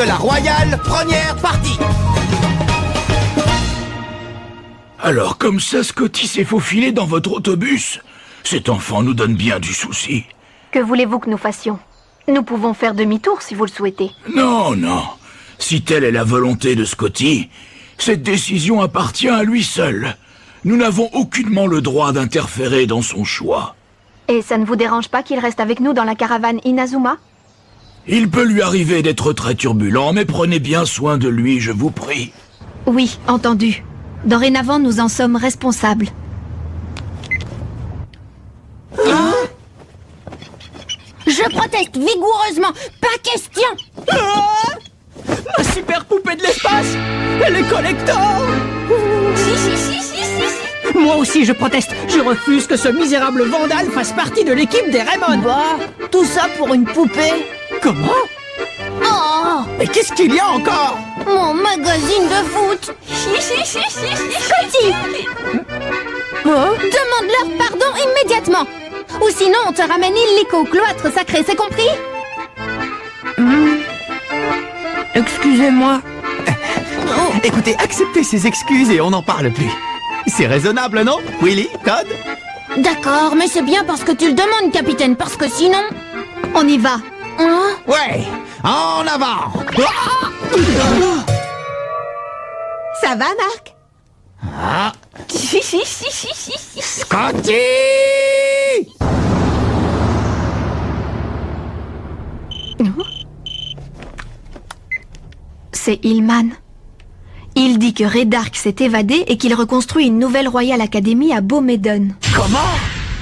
de la Royale, première partie. Alors comme ça, Scotty s'est faufilé dans votre autobus? Cet enfant nous donne bien du souci. Que voulez-vous que nous fassions? Nous pouvons faire demi-tour si vous le souhaitez. Non, non. Si telle est la volonté de Scotty, cette décision appartient à lui seul. Nous n'avons aucunement le droit d'interférer dans son choix. Et ça ne vous dérange pas qu'il reste avec nous dans la caravane Inazuma? Il peut lui arriver d'être très turbulent, mais prenez bien soin de lui, je vous prie. Oui, entendu. Dorénavant, nous en sommes responsables. Je proteste vigoureusement. Pas question. Ma super poupée de l'espace! Elle est collector! Moi aussi je proteste. Je refuse que ce misérable vandale fasse partie de l'équipe des Raymond. Bah, tout ça pour une poupée. Comment? Oh, Mais qu'est-ce qu'il y a encore? mon magazine de foot. Scotty, demande-leur pardon immédiatement. Ou sinon on te ramène illico au cloître sacré, c'est compris? Excusez-moi. Écoutez, acceptez ces excuses et on n'en parle plus. C'est raisonnable, non, Willy, Todd? D'accord, mais c'est bien parce que tu le demandes, capitaine, parce que sinon... On y va. Hein? Ouais, en avant. Ça va, Marc? Scotty! C'est Hillman. Il dit que Redark s'est évadé et qu'il reconstruit une nouvelle Royal Academy à Beaumédon. Comment?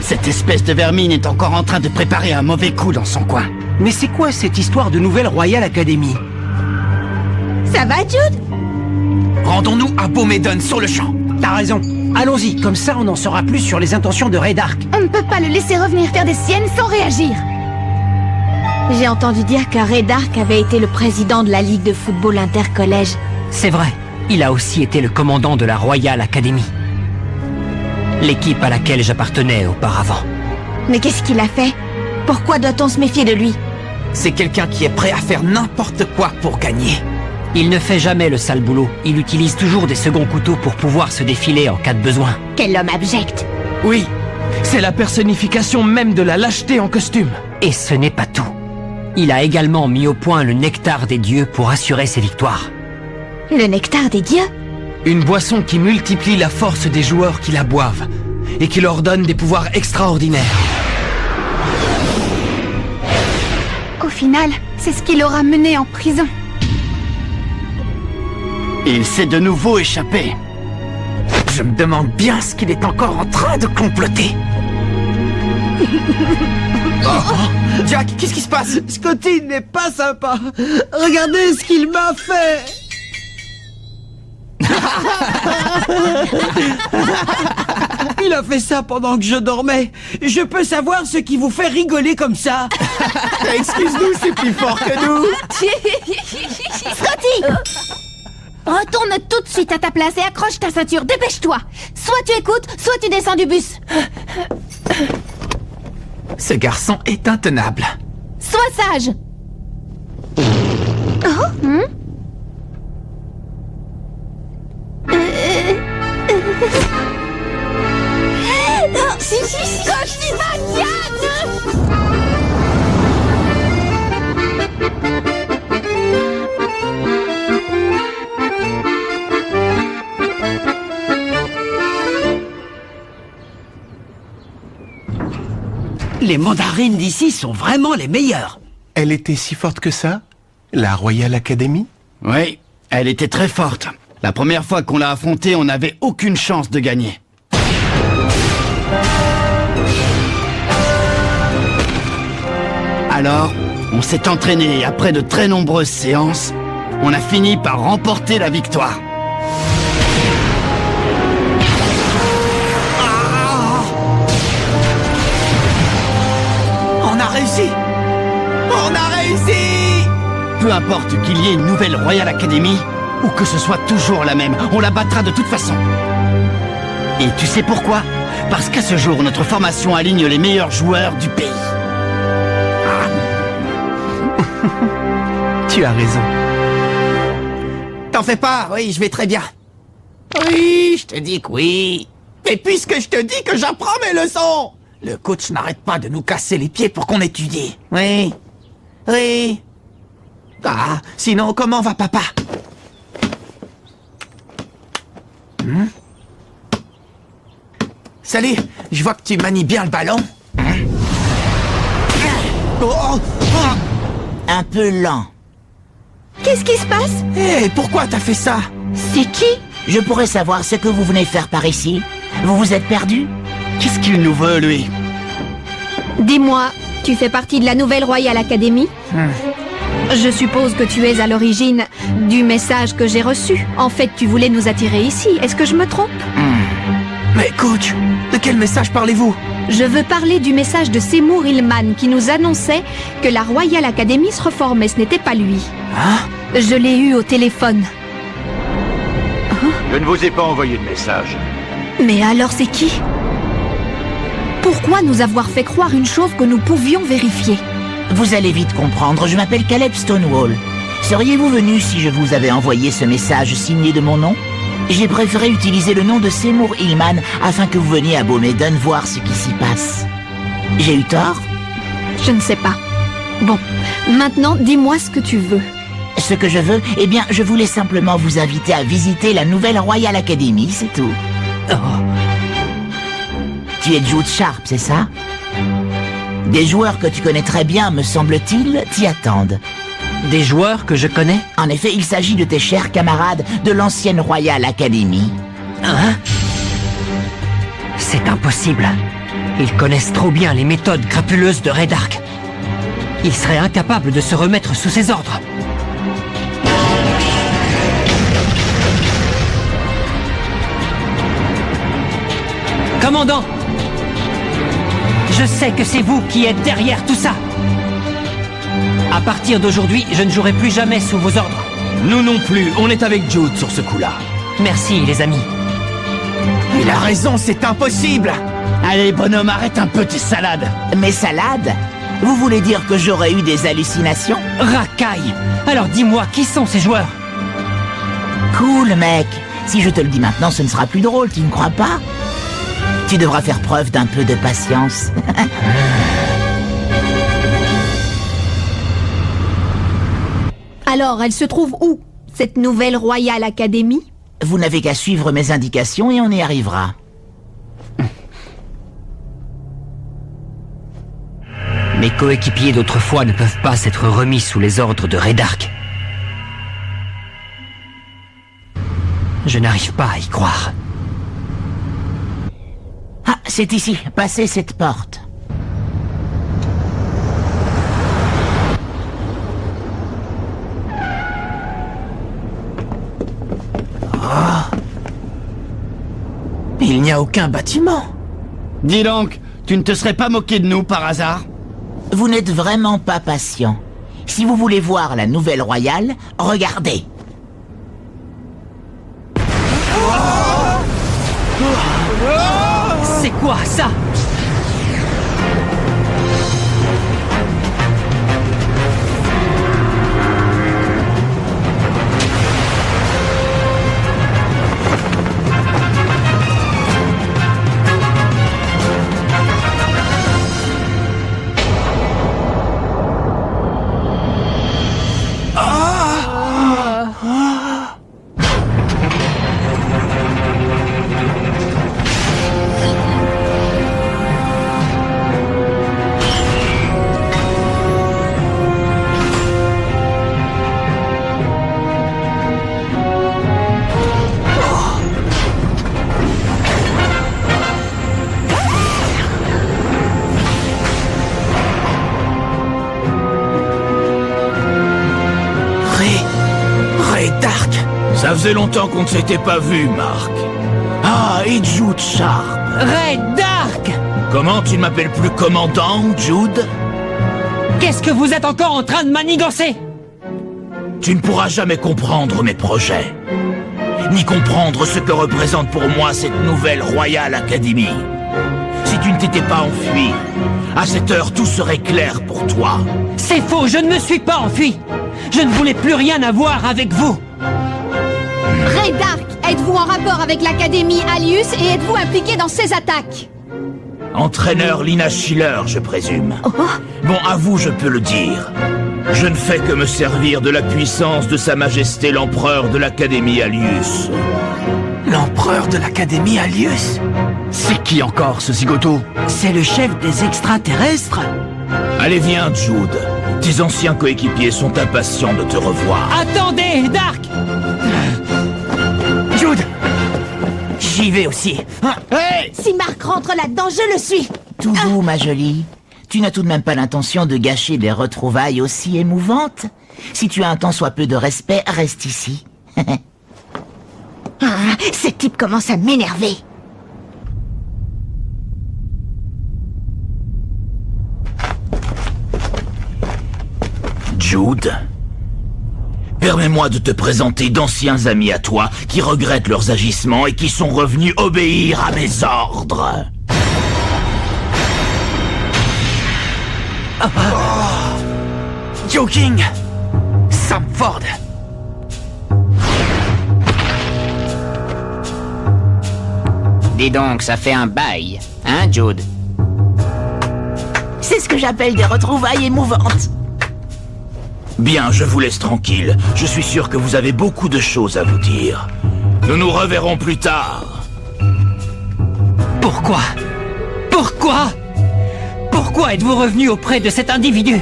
Cette espèce de vermine est encore en train de préparer un mauvais coup dans son coin. Mais c'est quoi cette histoire de nouvelle Royal Academy? Ça va, Jude? Rendons-nous à Beaumédon sur le champ. T'as raison. Allons-y, comme ça on en saura plus sur les intentions de Redark. On ne peut pas le laisser revenir faire des siennes sans réagir. J'ai entendu dire que Redark avait été le président de la Ligue de football intercollège. C'est vrai, il a aussi été le commandant de la Royal Academy. L'équipe à laquelle j'appartenais auparavant. Mais qu'est-ce qu'il a fait? Pourquoi doit-on se méfier de lui? C'est quelqu'un qui est prêt à faire n'importe quoi pour gagner. Il ne fait jamais le sale boulot. Il utilise toujours des seconds couteaux pour pouvoir se défiler en cas de besoin. Quel homme abject. Oui, c'est la personnification même de la lâcheté en costume. Et ce n'est pas tout. Il a également mis au point le nectar des dieux pour assurer ses victoires. Le nectar des dieux? Une boisson qui multiplie la force des joueurs qui la boivent et qui leur donne des pouvoirs extraordinaires. Au final, c'est ce qui l'aura mené en prison. Il s'est de nouveau échappé. Je me demande bien ce qu'il est encore en train de comploter. Jack, qu'est-ce qui se passe? Scotty n'est pas sympa. Regardez ce qu'il m'a fait. Il a fait ça pendant que je dormais. Je peux savoir ce qui vous fait rigoler comme ça? Excuse-nous, c'est plus fort que nous. Scotty, retourne tout de suite à ta place et accroche ta ceinture, dépêche-toi. Soit tu écoutes, soit tu descends du bus. Ce garçon est intenable. Sois sage. Scotty Les mandarines d'ici sont vraiment les meilleures. Elle était si forte que ça? La Royal Academy? Oui, elle était très forte. La première fois qu'on l'a affrontée, on n'avait aucune chance de gagner. Alors, on s'est entraîné et après de très nombreuses séances, on a fini par remporter la victoire. On a réussi! On a réussi! Peu importe qu'il y ait une nouvelle Royal Academy, ou que ce soit toujours la même, on la battra de toute façon. Et tu sais pourquoi? Parce qu'à ce jour, notre formation aligne les meilleurs joueurs du pays. Tu as raison. T'en fais pas, oui, je vais très bien. Oui, je te dis que oui. Mais puisque je te dis que j'apprends mes leçons, le coach n'arrête pas de nous casser les pieds pour qu'on étudie. Oui. Oui. Ah, sinon, comment va papa? Salut, je vois que tu manies bien le ballon. Un peu lent. Qu'est-ce qui se passe? Hé, pourquoi t'as fait ça? C'est qui? Je pourrais savoir ce que vous venez faire par ici? Vous vous êtes perdu? Qu'est-ce qu'il nous veut, lui? Dis-moi, tu fais partie de la nouvelle Royal Academy? Je suppose que tu es à l'origine du message que j'ai reçu. En fait, tu voulais nous attirer ici. Est-ce que je me trompe? Mais coach, de quel message parlez-vous? Je veux parler du message de Seymour Hillman qui nous annonçait que la Royal Academy se reformait. Ce n'était pas lui. Hein? Je l'ai eu au téléphone. Je ne vous ai pas envoyé de message. Mais alors c'est qui? Pourquoi nous avoir fait croire une chose que nous pouvions vérifier? Vous allez vite comprendre, je m'appelle Caleb Stonewall. Seriez-vous venu si je vous avais envoyé ce message signé de mon nom? J'ai préféré utiliser le nom de Seymour Hillman afin que vous veniez à Beaumaiden voir ce qui s'y passe. J'ai eu tort? Je ne sais pas. Bon, maintenant dis-moi ce que tu veux. Ce que je veux, eh bien, je voulais simplement vous inviter à visiter la nouvelle Royal Academy, c'est tout. Tu es Jude Sharp, c'est ça? Des joueurs que tu connais très bien, me semble-t-il, t'y attendent. Des joueurs que je connais? En effet, il s'agit de tes chers camarades de l'ancienne Royal Academy. Hein? C'est impossible. Ils connaissent trop bien les méthodes crapuleuses de Redark. Ils seraient incapables de se remettre sous ses ordres. Commandant! Je sais que c'est vous qui êtes derrière tout ça. À partir d'aujourd'hui, je ne jouerai plus jamais sous vos ordres. Nous non plus, on est avec Jude sur ce coup-là. Merci, les amis. Il a raison, c'est impossible. Allez, bonhomme, arrête un peu tes salades. Mes salades? Vous voulez dire que j'aurais eu des hallucinations? Racaille! Alors dis-moi, qui sont ces joueurs? Cool, mec. Si je te le dis maintenant, ce ne sera plus drôle, tu ne crois pas? Tu devras faire preuve d'un peu de patience. Alors, elle se trouve où, cette nouvelle Royal Academy? Vous n'avez qu'à suivre mes indications et on y arrivera. Mes coéquipiers d'autrefois ne peuvent pas s'être remis sous les ordres de Redark. Je n'arrive pas à y croire. Ah, c'est ici. Passez cette porte. Il n'y a aucun bâtiment. Dis donc, tu ne te serais pas moqué de nous par hasard? Vous n'êtes vraiment pas patient. Si vous voulez voir la nouvelle Royale, regardez. C'est quoi ça? Ça faisait longtemps qu'on ne s'était pas vu, Marc. Ah, et Jude Sharp. Redark! Comment tu ne m'appelles plus commandant, Jude? Qu'est-ce que vous êtes encore en train de manigancer? Tu ne pourras jamais comprendre mes projets, ni comprendre ce que représente pour moi cette nouvelle Royal Academy. Si tu ne t'étais pas enfui, à cette heure tout serait clair pour toi. C'est faux, je ne me suis pas enfui. Je ne voulais plus rien avoir avec vous. Raydark, êtes-vous en rapport avec l'Académie Alius et êtes-vous impliqué dans ces attaques? Entraîneur Lina Schiller, je présume. Bon, à vous, je peux le dire. Je ne fais que me servir de la puissance de Sa Majesté l'Empereur de l'Académie Alius. L'empereur de l'Académie Alius? C'est qui encore, ce zigoto? C'est le chef des extraterrestres. Allez, viens, Jude. Tes anciens coéquipiers sont impatients de te revoir. Attendez, Dark! Jude! J'y vais aussi. Hey! Si Marc rentre là-dedans, je le suis. Tout doux, ma jolie. Tu n'as tout de même pas l'intention de gâcher des retrouvailles aussi émouvantes? Si tu as un tant soit peu de respect, reste ici. Ce type commence à m'énerver. Jude, permets-moi de te présenter d'anciens amis à toi qui regrettent leurs agissements et qui sont revenus obéir à mes ordres. Joking! Sam Ford! Dis donc, ça fait un bail, hein, Jude? C'est ce que j'appelle des retrouvailles émouvantes. Bien, je vous laisse tranquille. Je suis sûr que vous avez beaucoup de choses à vous dire. Nous nous reverrons plus tard. Pourquoi? Pourquoi? Pourquoi êtes-vous revenu auprès de cet individu?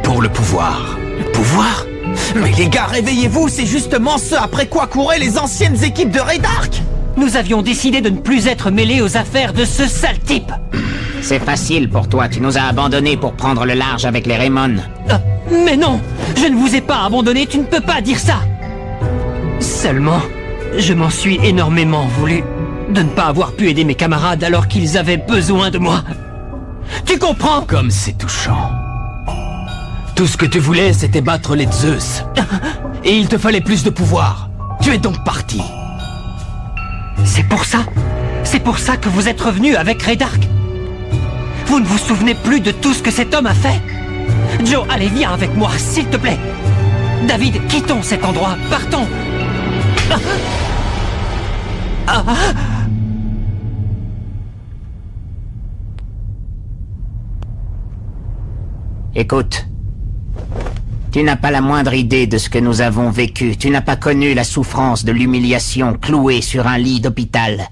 Pour le pouvoir. Le pouvoir? Mais les gars, réveillez-vous, c'est justement ce après quoi couraient les anciennes équipes de Raydark! Nous avions décidé de ne plus être mêlés aux affaires de ce sale type. C'est facile pour toi, tu nous as abandonnés pour prendre le large avec les Raymond. Mais non, je ne vous ai pas abandonné, tu ne peux pas dire ça. Seulement, je m'en suis énormément voulu de ne pas avoir pu aider mes camarades alors qu'ils avaient besoin de moi. Tu comprends? Comme c'est touchant. Tout ce que tu voulais, c'était battre les Zeus. Et il te fallait plus de pouvoir. Tu es donc parti. C'est pour ça que vous êtes revenu avec Raydark. Vous ne vous souvenez plus de tout ce que cet homme a fait? Joe, allez, viens avec moi, s'il te plaît. David, quittons cet endroit, partons. Écoute, tu n'as pas la moindre idée de ce que nous avons vécu. Tu n'as pas connu la souffrance de l'humiliation clouée sur un lit d'hôpital.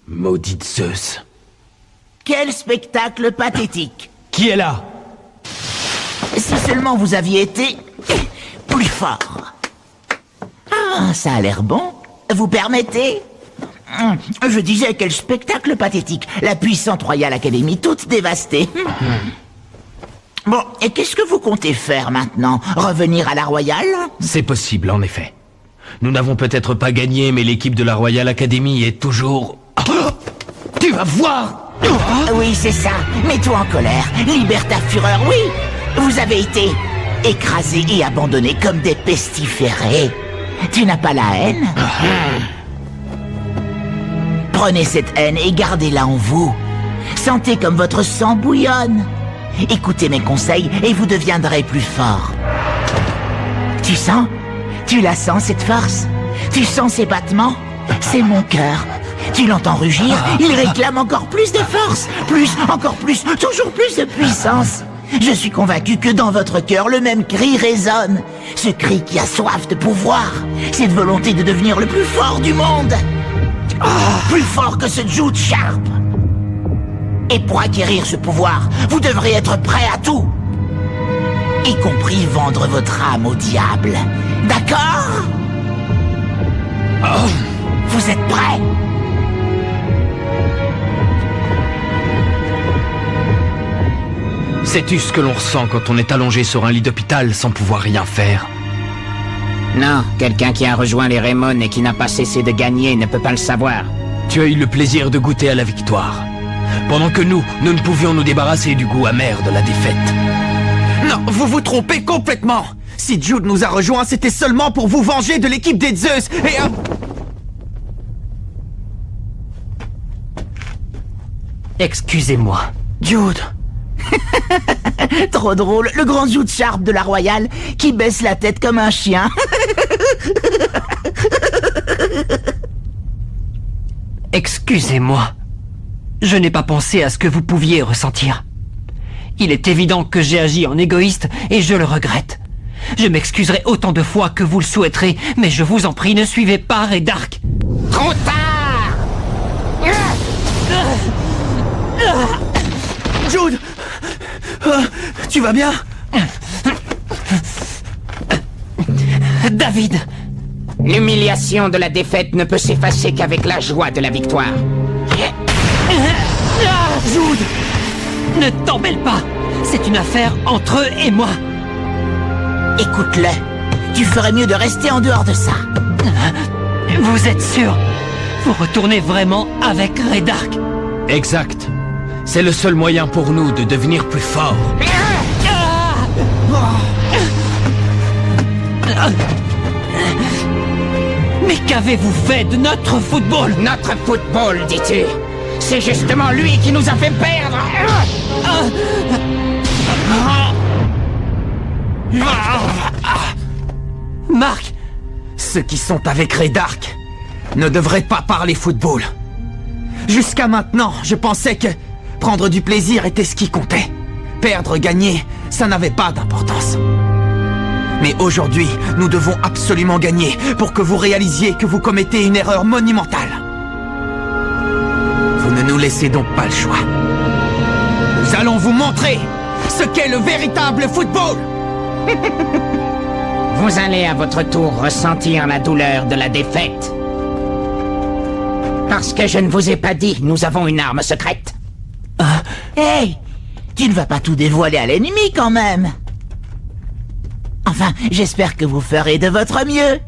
Maudite Zeus. Quel spectacle pathétique! Qui est là? Si seulement vous aviez été plus fort. Ah, ça a l'air bon. Vous permettez? Je disais, quel spectacle pathétique. La puissante Royal Academy toute dévastée. Bon, et qu'est-ce que vous comptez faire maintenant? Revenir à la Royale? C'est possible, en effet. Nous n'avons peut-être pas gagné, mais l'équipe de la Royal Academy est toujours... Tu vas voir! Oui, c'est ça. Mets-toi en colère. Libère ta fureur, oui. Vous avez été écrasés et abandonnés comme des pestiférés. Tu n'as pas la haine? Prenez cette haine et gardez-la en vous. Sentez comme votre sang bouillonne. Écoutez mes conseils et vous deviendrez plus fort. Tu sens? Tu la sens, cette force? Tu sens ces battements? C'est mon cœur. Tu l'entends rugir? Il réclame encore plus de force. Plus, encore plus, toujours plus de puissance. Je suis convaincu que dans votre cœur, le même cri résonne. Ce cri qui a soif de pouvoir. Cette volonté de devenir le plus fort du monde. Plus fort que ce Jude Sharp. Et pour acquérir ce pouvoir, vous devrez être prêt à tout. Y compris vendre votre âme au diable. D'accord? Vous êtes prêts? Sais-tu ce que l'on ressent quand on est allongé sur un lit d'hôpital sans pouvoir rien faire? Non, quelqu'un qui a rejoint les Raymond et qui n'a pas cessé de gagner ne peut pas le savoir. Tu as eu le plaisir de goûter à la victoire. Pendant que nous ne pouvions nous débarrasser du goût amer de la défaite. Non, vous vous trompez complètement. Si Jude nous a rejoints, c'était seulement pour vous venger de l'équipe des Zeus et... Excusez-moi. Jude. Trop drôle, le grand Jude Sharp de la Royale qui baisse la tête comme un chien. Excusez-moi. Je n'ai pas pensé à ce que vous pouviez ressentir. Il est évident que j'ai agi en égoïste et je le regrette. Je m'excuserai autant de fois que vous le souhaiterez, mais je vous en prie, ne suivez pas Redark. Trop tard! Jude! Tu vas bien? David! L'humiliation de la défaite ne peut s'effacer qu'avec la joie de la victoire. Jude! Ne t'embelle pas! C'est une affaire entre eux et moi. Écoute-le, tu ferais mieux de rester en dehors de ça. Vous êtes sûr? Vous retournez vraiment avec Redark? Exact. C'est le seul moyen pour nous de devenir plus forts. Mais qu'avez-vous fait de notre football? Notre football, dis-tu? C'est justement lui qui nous a fait perdre. Marc! Ceux qui sont avec Redark ne devraient pas parler football. Jusqu'à maintenant, je pensais que prendre du plaisir était ce qui comptait. Perdre, gagner, ça n'avait pas d'importance. Mais aujourd'hui, nous devons absolument gagner pour que vous réalisiez que vous commettez une erreur monumentale. Vous ne nous laissez donc pas le choix. Nous allons vous montrer ce qu'est le véritable football. Vous allez à votre tour ressentir la douleur de la défaite. Parce que je ne vous ai pas dit, nous avons une arme secrète. Hey, tu ne vas pas tout dévoiler à l'ennemi quand même. Enfin, j'espère que vous ferez de votre mieux.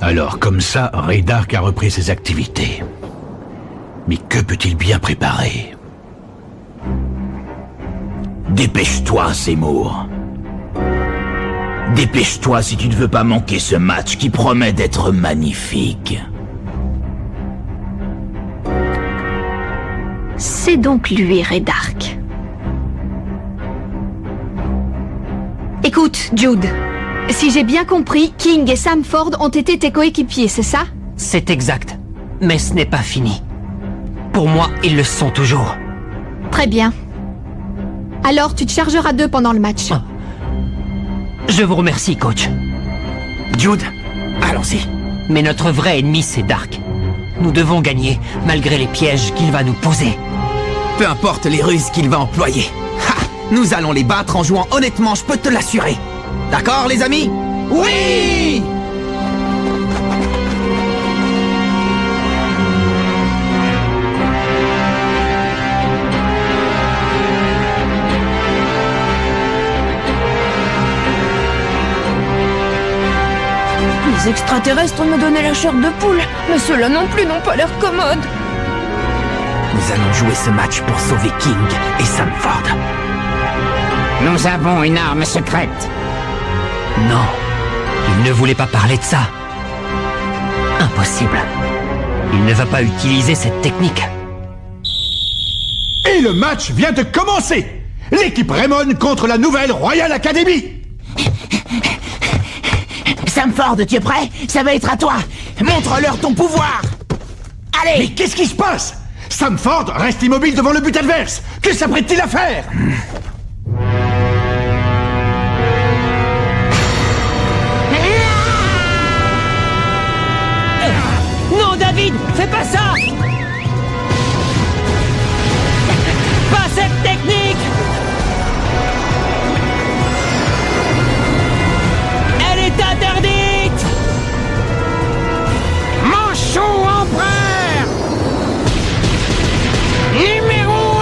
Alors, comme ça, Redark a repris ses activités. Mais que peut-il bien préparer? Dépêche-toi, Seymour. Dépêche-toi si tu ne veux pas manquer ce match qui promet d'être magnifique. C'est donc lui, Redark. Écoute, Jude. Si j'ai bien compris, King et Sam Ford ont été tes coéquipiers, c'est ça? C'est exact. Mais ce n'est pas fini. Pour moi, ils le sont toujours. Très bien. Alors, tu te chargeras d'eux pendant le match. Je vous remercie, coach. Jude, allons-y. Mais notre vrai ennemi, c'est Dark. Nous devons gagner, malgré les pièges qu'il va nous poser. Peu importe les ruses qu'il va employer. Ha! Nous allons les battre en jouant honnêtement, je peux te l'assurer. D'accord, les amis? Oui! Les extraterrestres me donnaient la chair de poule, mais ceux-là non plus n'ont pas l'air commodes. Nous allons jouer ce match pour sauver King et Sam Ford. Nous avons une arme secrète. Non, il ne voulait pas parler de ça. Impossible. Il ne va pas utiliser cette technique. Et le match vient de commencer. L'équipe Raymond contre la nouvelle Royal Academy. Sam Ford, tu es prêt? Ça va être à toi. Montre-leur ton pouvoir. Allez! Mais qu'est-ce qui se passe? Sam Ford reste immobile devant le but adverse. Que s'apprête-t-il à faire? Non, David, fais pas ça! Pas cette technique! Elle est interdite! Manchot empereur! Numéro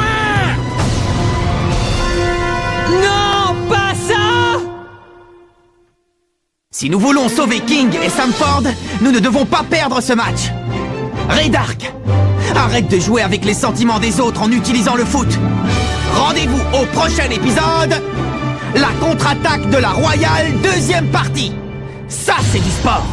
1! Non, pas ça! Si nous voulons sauver King et Sam Ford, nous ne devons pas perdre ce match. Redark, arrête de jouer avec les sentiments des autres en utilisant le foot. Rendez-vous au prochain épisode, la contre-attaque de la Royale, deuxième partie. Ça, c'est du sport.